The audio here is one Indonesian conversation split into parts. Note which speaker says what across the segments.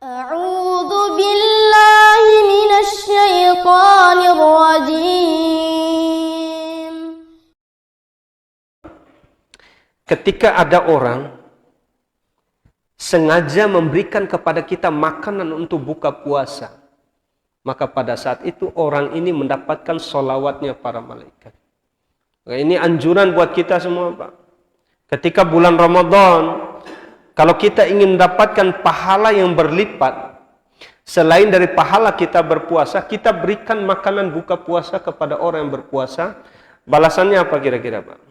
Speaker 1: A'udzu billahi minasy syaithanir rajim.
Speaker 2: Ketika ada orang sengaja memberikan kepada kita makanan untuk buka puasa, maka pada saat itu orang ini mendapatkan sholawatnya para malaikat. Nah, ini anjuran buat kita semua, Pak. Ketika bulan Ramadan, kalau kita ingin mendapatkan pahala yang berlipat, selain dari pahala kita berpuasa, kita berikan makanan buka puasa kepada orang yang berpuasa. Balasannya apa kira-kira, Pak?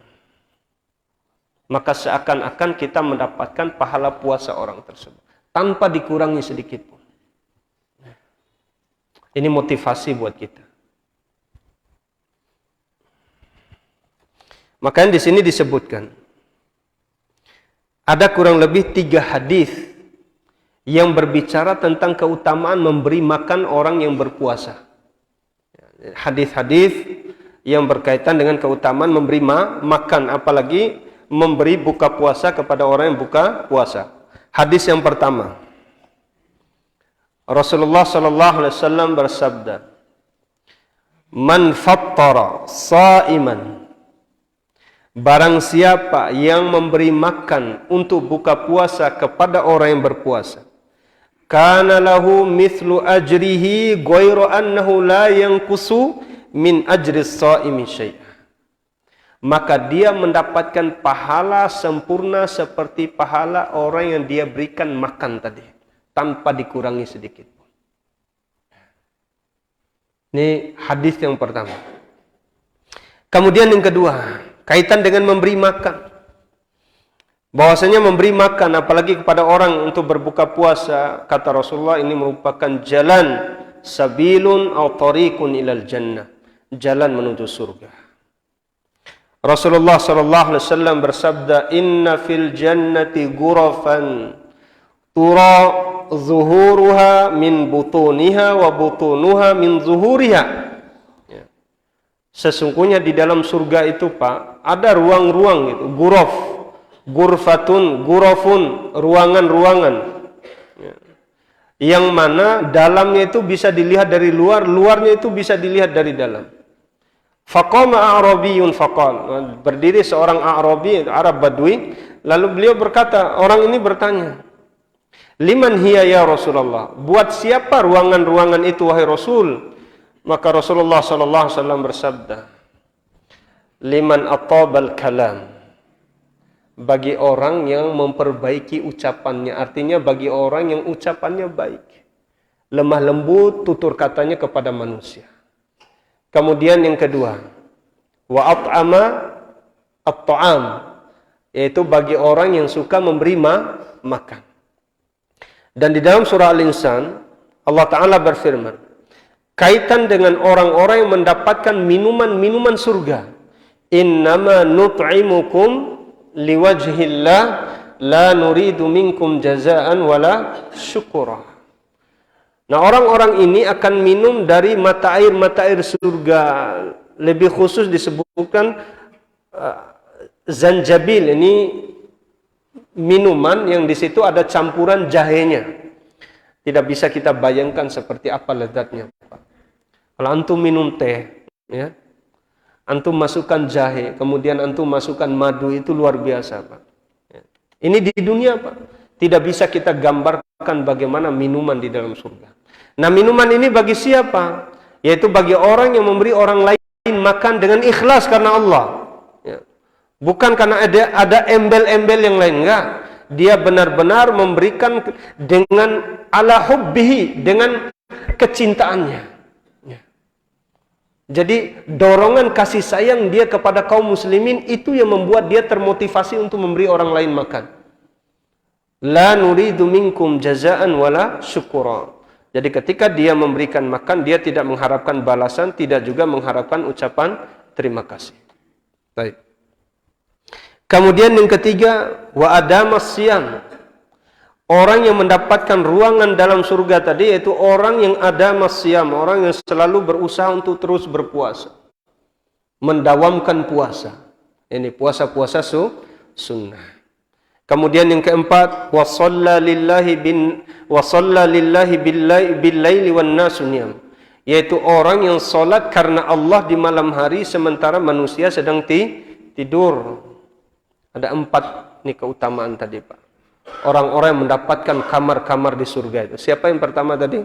Speaker 2: Maka seakan-akan kita mendapatkan pahala puasa orang tersebut, tanpa dikurangi sedikit pun. Ini motivasi buat kita. Makanya di sini disebutkan, ada kurang lebih 3 hadis yang berbicara tentang keutamaan memberi makan orang yang berpuasa. Hadis-hadis yang berkaitan dengan keutamaan memberi makan, apalagi memberi buka puasa kepada orang yang buka puasa. Hadis yang pertama, Rasulullah sallallahu alaihi wasallam bersabda, "Man fattara sha'iman," barang siapa yang memberi makan untuk buka puasa kepada orang yang berpuasa, kana lahu mithlu ajrihi ghairu annahu la yanqusu min ajri shaimi syai'a. Maka dia mendapatkan pahala sempurna seperti pahala orang yang dia berikan makan tadi, tanpa dikurangi sedikit. Ini hadis yang pertama. Kemudian yang kedua, kaitan dengan memberi makan. Bahwasanya memberi makan, apalagi kepada orang untuk berbuka puasa, kata Rasulullah, ini merupakan jalan, sabilun aw tariqun ilal jannah, jalan menuju surga. Rasulullah sallallahu alaihi wasallam bersabda, "Inna fil jannati ghurafan tura zuhuruha min butuniha wa butunuha min zuhuriha." Ya. Sesungguhnya di dalam surga itu, Pak, ada ruang-ruang gitu, ghuraf, ghurfatun, ghurafun, ruangan-ruangan. Ya. Yang mana dalamnya itu bisa dilihat dari luar, luarnya itu bisa dilihat dari dalam. Faqama a'rabiyun faqal, berdiri seorang A'rabi, Arab Badui, lalu beliau berkata, orang ini bertanya, "Liman hiya ya Rasulullah?" Buat siapa ruangan-ruangan itu wahai Rasul? Maka Rasulullah sallallahu alaihi wasallam bersabda, "Liman atabal kalam." Bagi orang yang memperbaiki ucapannya, artinya bagi orang yang ucapannya baik, lemah lembut tutur katanya kepada manusia. Kemudian yang kedua, wa at'ama at-ta'am, yaitu bagi orang yang suka memberi makan. Dan di dalam surah Al-Insan, Allah Ta'ala berfirman, kaitan dengan orang-orang yang mendapatkan minuman-minuman surga, "Innama nut'imukum liwajhillah la nuridu minkum jazaan wala syukura." Nah, orang-orang ini akan minum dari mata air surga. Lebih khusus disebutkan zanjabil. Ini minuman yang di situ ada campuran jahenya. Tidak bisa kita bayangkan seperti apa lezatnya, Pak. Kalau antum minum teh, ya, antum masukkan jahe, kemudian antum masukkan madu, itu luar biasa, Pak. Ya. Ini di dunia, Pak, tidak bisa kita gambarkan bagaimana minuman di dalam surga. Nah, minuman ini bagi siapa? Yaitu bagi orang yang memberi orang lain makan dengan ikhlas karena Allah. Ya. Bukan karena ada embel-embel yang lain, enggak. Dia benar-benar memberikan dengan ala hubbihi, dengan kecintaannya. Ya. Jadi dorongan kasih sayang dia kepada kaum muslimin itu yang membuat dia termotivasi untuk memberi orang lain makan. La nuridu minkum jazaan wala syukura. Jadi ketika dia memberikan makan, dia tidak mengharapkan balasan, tidak juga mengharapkan ucapan terima kasih. Baik. Kemudian yang ketiga, wa adamas siyam. Orang yang mendapatkan ruangan dalam surga tadi yaitu orang yang adamas siyam, orang yang selalu berusaha untuk terus berpuasa. Mendawamkan puasa. Ini puasa-puasa sunnah. Kemudian yang keempat, wa shalla lillahi wa shalla lillahi bil-laili wan nasu niyam, yaitu orang yang salat karena Allah di malam hari sementara manusia sedang tidur. Ada 4 nih keutamaan tadi, Pak. Orang-orang yang mendapatkan kamar-kamar di surga itu. Siapa yang pertama tadi?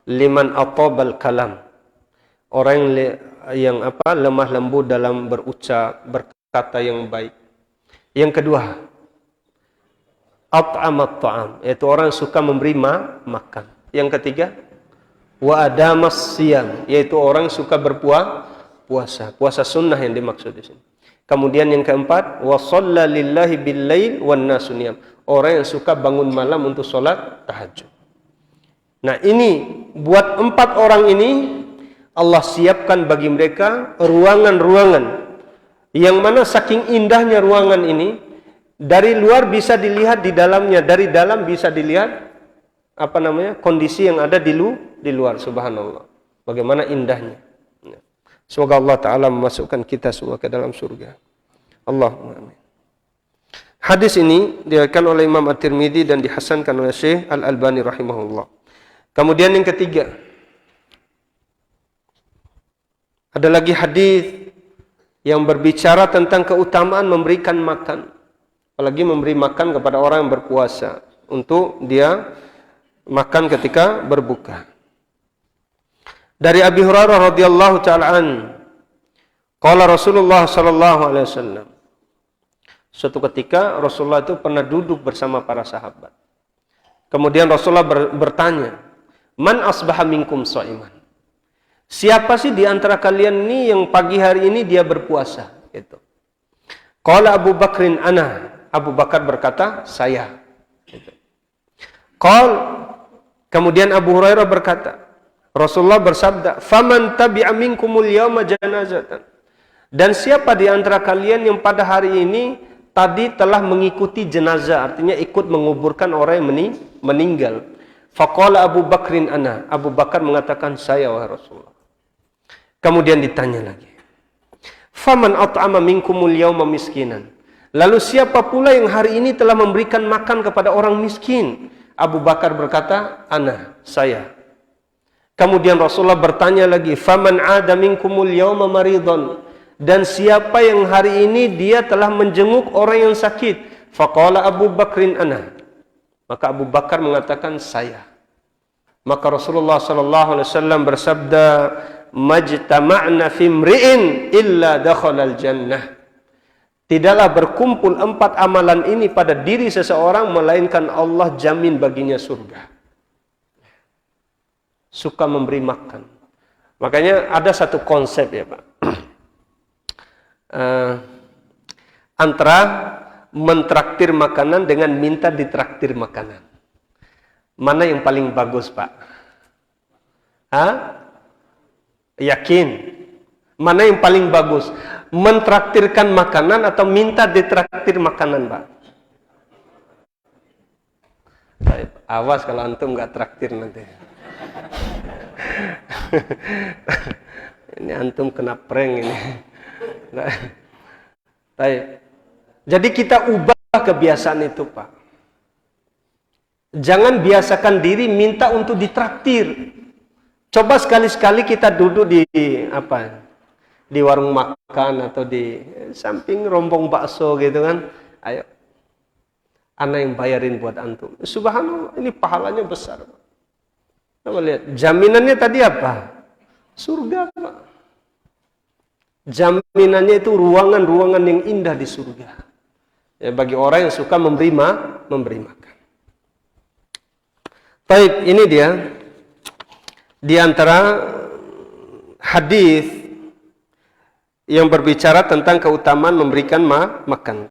Speaker 2: Liman atabal kalam. Orang yang lemah lembut dalam berucap, berkata yang baik. Yang kedua, at'amat ta'am, yaitu orang yang suka memberi makan. Yang ketiga, wa adamas siyam, yaitu orang yang suka berpuasa. Puasa sunnah yang dimaksud di sini. Kemudian yang keempat, wa shalla lillahi bil-lail wan nasu niyam, orang yang suka bangun malam untuk sholat tahajud. Nah, ini buat 4 orang ini Allah siapkan bagi mereka ruangan-ruangan yang mana saking indahnya ruangan ini, dari luar bisa dilihat di dalamnya, dari dalam bisa dilihat kondisi yang ada di luar. Subhanallah, bagaimana indahnya. Semoga Allah Ta'ala memasukkan kita semua ke dalam surga. Allahumma amin. Hadis ini diriwayatkan oleh Imam At-Tirmidzi dan dihasankan oleh Syekh Al-Albani rahimahullah. Kemudian yang ketiga, ada lagi hadis yang berbicara tentang keutamaan memberikan makan. Apalagi memberi makan kepada orang yang berpuasa, untuk dia makan ketika berbuka. Dari Abi Hurairah radhiyallahu taala qala Rasulullah sallallahu alaihi wasallam. Suatu ketika Rasulullah itu pernah duduk bersama para sahabat. Kemudian Rasulullah bertanya, "Man asbaha minkum shaiman?" Siapa sih di antara kalian ini yang pagi hari ini dia berpuasa? Gitu. Qala Abu Bakrin ana. Abu Bakar berkata, saya. Gitu. Kemudian Abu Hurairah berkata, Rasulullah bersabda, "Faman tabi'a minkumul yawma janazatan." Dan siapa di antara kalian yang pada hari ini tadi telah mengikuti jenazah, artinya ikut menguburkan orang yang meninggal. Faqala Abu Bakrin ana. Abu Bakar mengatakan, saya wahai Rasulullah. Kemudian ditanya lagi, "Faman at'ama minkumul yawma miskinan." Lalu siapa pula yang hari ini telah memberikan makan kepada orang miskin? Abu Bakar berkata, "Ana, saya." Kemudian Rasulullah bertanya lagi, "Faman 'ada minkumul yawma maridhan." Dan siapa yang hari ini dia telah menjenguk orang yang sakit? Faqala Abu Bakrin ana. Maka Abu Bakar mengatakan, saya. Maka Rasulullah sallallahu alaihi wasallam bersabda, "Majtama'na fi imri'in illa dakhalal jannah." Tidaklah berkumpul 4 amalan ini pada diri seseorang melainkan Allah jamin baginya surga. Suka memberi makan. Makanya ada satu konsep ya Pak. Antara mentraktir makanan dengan minta ditraktir makanan. Mana yang paling bagus Pak? Yakin? Mana yang paling bagus? Mentraktirkan makanan atau minta ditraktir makanan Pak? Awas kalau antum nggak traktir nanti. Ini antum kena prank ini. Jadi kita ubah kebiasaan itu Pak. Jangan biasakan diri minta untuk ditraktir. Coba sekali-sekali kita duduk di warung makan atau di samping rombong bakso gitu kan. Ayo, ana yang bayarin buat antum. Subhanallah, ini pahalanya besar Pak. Coba lihat, jaminannya tadi apa? Surga Pak. Jaminannya itu ruangan-ruangan yang indah di surga. Ya, bagi orang yang suka memberi makan. Baik, ini dia di antara hadis yang berbicara tentang keutamaan memberikan makan.